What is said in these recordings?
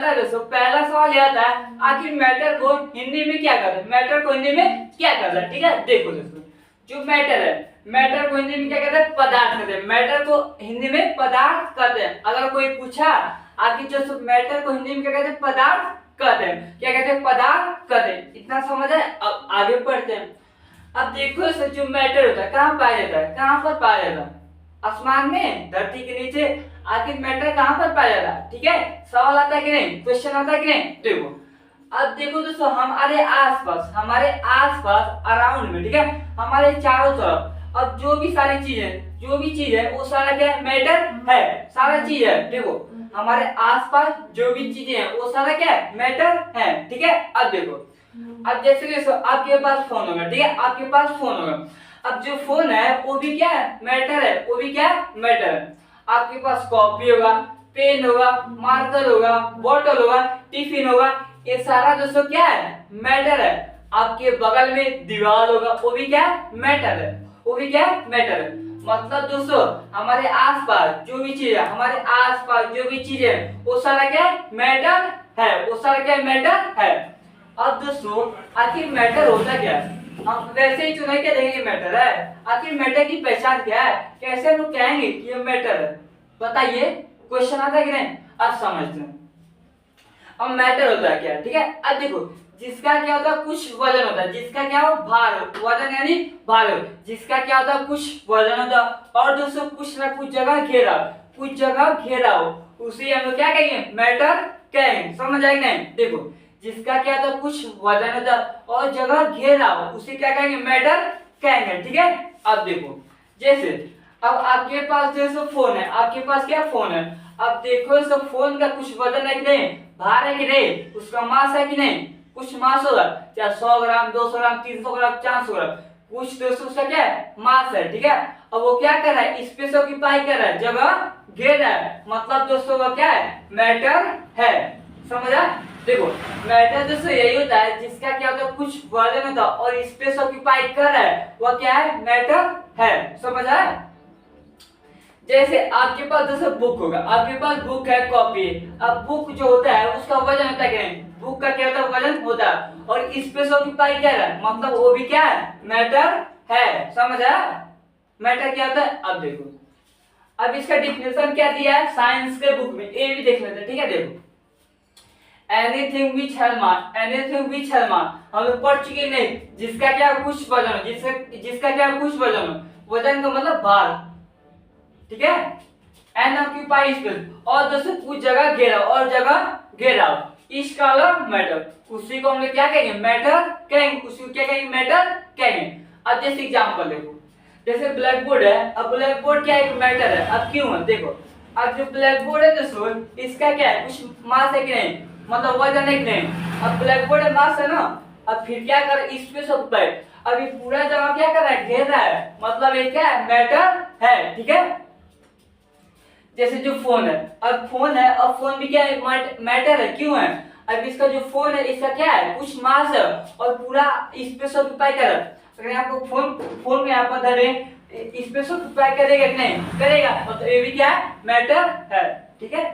दोस्तों पहला सवाल यह था, आखिर मैटर को हिंदी में क्या कहते हैं? मैटर को हिंदी में क्या कहते हैं? ठीक है, देखो दोस्तों, जो मैटर है, मैटर को हिंदी में क्या कहते हैं? पदार्थ कहते हैं। मैटर को हिंदी में पदार्थ कहते हैं। अगर कोई पूछा आखिर जो मैटर को हिंदी में क्या कहते हैं? पदार्थ कहते हैं। क्या कहते हैं? पदार्थ कहते हैं। इतना समझ है? अब आगे पढ़ते हैं। अब देखो जो मैटर होता है कहाँ पाया जाता है? कहाँ पर पाया जाता है? आसमान में, धरती के नीचे। आखिर मैटर कहाँ पर पाया जाता है? ठीक है, सवाल आता है कि नहीं? क्वेश्चन आता है कि नहीं? देखो, अब देखो दोस्तों, हमारे आसपास अराउंड में, ठीक है, हमारे चारों तरफ अब जो भी सारी चीज है वो सारा क्या है? मैटर है। सारा चीज है, देखो हमारे आसपास जो भी चीजें हैं वो सारा क्या है? मैटर है। ठीक है, अब देखो, अब जैसे आपके पास फोन होगा, ठीक है, आपके पास फोन होगा। अब जो फोन है वो भी क्या है? मैटर है। वो भी क्या है? मैटर है। आपके पास कॉपी होगा, पेन होगा, मार्कर होगा, बोतल होगा, टिफिन होगा, ये सारा दोस्तों क्या है? मैटर है। आपके बगल में दीवार होगा, वो भी क्या है? मैटर है। वो भी क्या है? मैटर है। मतलब दोस्तों हमारे आसपास जो भी चीज है, हमारे आसपास जो भी चीज है वो सारा क्या है? मैटर है। वो सारा क्या है? मैटर है। अब दोस्तों आखिर मैटर होता क्या है? हम वैसे ही चुनाई क्या देंगे? मैटर है। आखिर मैटर की पहचान क्या है? कैसे हम कहेंगे कि ये मैटर है? बताइए, क्वेश्चन आता है कि नहीं? अब समझते हैं। अब मैटर होता है क्या? ठीक है, अब देखो, जिसका क्या होता है? कुछ वजन होता है। जिसका क्या हो? भार। वजन यानी भार। जिसका क्या होता है? कुछ वजन होता है। और दोस्तों कुछ ना कुछ जगह घेरा, कुछ जगह घेरा हो, उसे हम लोग क्या कहेंगे? मैटर कहेंगे। समझ आएगी नहीं? देखो, जिसका क्या होता है? कुछ वजन होता है और जगह घेरा हो, उसे क्या कहेंगे? मैटर कहेंगे। ठीक है, अब देखो, जैसे अब आपके पास जैसे फोन है, आपके पास क्या फोन है? अब देखो इस फोन का कुछ वजन है कि नहीं? भार है कि नहीं? उसका मास है कि नहीं? कुछ मास होगा, चाहे 100 ग्राम, 200 ग्राम, 300 ग्राम, 400 ग्राम, कुछ दोस्तों उसका क्या है? मास है। ठीक है, अब वो क्या कर रहा है? स्पेस ऑक्यूपाई कर रहा है, जगह घेर रहा है। मतलब दोस्तों वो क्या है? मैटर है। समझा? देखो, मैटर दोस्तों यही होता है जिसका क्या होता है? कुछ वजन होता है और स्पेस ऑक्यूपाई कर रहा है, वह क्या है? मैटर है। समझा? जैसे आपके पास जैसे बुक होगा, आपके पास बुक है, कॉपी है। अब बुक जो होता है उसका वजन होता है कि नहीं? बुक का क्या होता है? वजन होता है और स्पेस ऑक्यूपाई कर रहा है, मतलब वो भी क्या है? मैटर है। समझ आया? मैटर क्या होता है? अब देखो, अब इसका डिफिनेशन क्या दिया है साइंस के बुक में, ये भी देख लेते हैं। ठीक है, देखो, anything which has mass, anything which has मास, हम लोग पढ़ चुके नहीं, जिसका क्या कुछ वजन हो, जिसका क्या कुछ वजन हो, वजन का मतलब भार। ठीक है, एन ऑक्यूपाई स्पेस, और दोस्तों कुछ जगह घेरा, और जगह घेरा, इस काला मैटर, उसी को हम लोग क्या कहेंगे? मैटर कहेंगे। उसी को क्या कहेंगे? मैटर कहेंगे। अब जैसे एग्जांपल देखो, जैसे ब्लैक बोर्ड है। अब ब्लैक बोर्ड क्या एक मैटर है? अब क्यों है? देखो, अब जो ब्लैक बोर्ड है दोस्तों, इसका क्या है? कुछ मास है कि नहीं? मतलब वजन है कि नहीं? अब ब्लैक बोर्ड है, मास है ना। अब फिर क्या कर? स्पेस ऑफ पे अभी पूरा जगह क्या कर रहा है? घेर रहा है, मतलब ये क्या है? मैटर है। ठीक है, जैसे जो फोन है, अब फोन है, अब फोन भी क्या है? मैटर है। क्यों है? अब इसका जो फोन है, इसका क्या है? कुछ मास है और पूरा स्पेस ऑक्यूपाई कर रहा है। अगर आपको फोन में यहाँ पर धरे, स्पेस ऑक्यूपाई करेगा कि नहीं? करेगा, मतलब ये भी क्या है? मैटर है। ठीक है,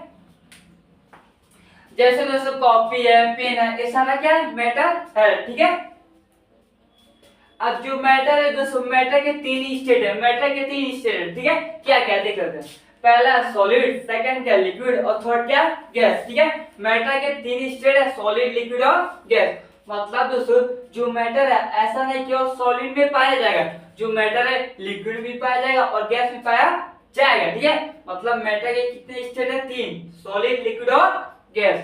जैसे दोस्तों कॉपी है, पेन है, ये सारा क्या है? मैटर है। ठीक है, अब जो मैटर है दोस्तों, मैटर के तीन स्टेट है। मैटर के तीन स्टेट है। ठीक है, क्या क्या देख लेते हैं। पहला सॉलिड, सेकंड क्या? लिक्विड, और थर्ड क्या? गैस। ठीक है, मैटर के तीन स्टेट है, सॉलिड, लिक्विड और गैस। मतलब दोस्तों जो मैटर है ऐसा नहीं कि वो सॉलिड में पाया जाएगा, जो मैटर है लिक्विड भी पाया जाएगा और गैस भी पाया जाएगा। ठीक है, मतलब मैटर के कितने स्टेट है? तीन, सॉलिड, लिक्विड और गैस।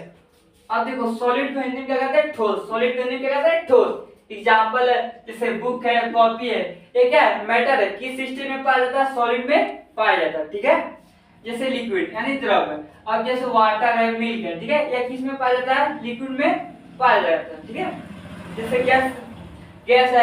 अब देखो, सॉलिड को हिंदी में क्या कहते हैं? ठोस। सॉलिड को हिंदी में क्या कहते हैं? ठोस। एग्जाम्पल है जैसे बुक है, कॉपी है, ये क्या है? मैटर है। किस स्टेट में पाया जाता है? सॉलिड में पाया जाता है। ठीक है, जैसे लिक्विड यानी द्रव है। अब जैसे वाटर है, मिल्क है, ठीक है, यह किस में पाया जाता है? लिक्विड में पाया जाता है। ठीक है, जैसे गैस, गैस है।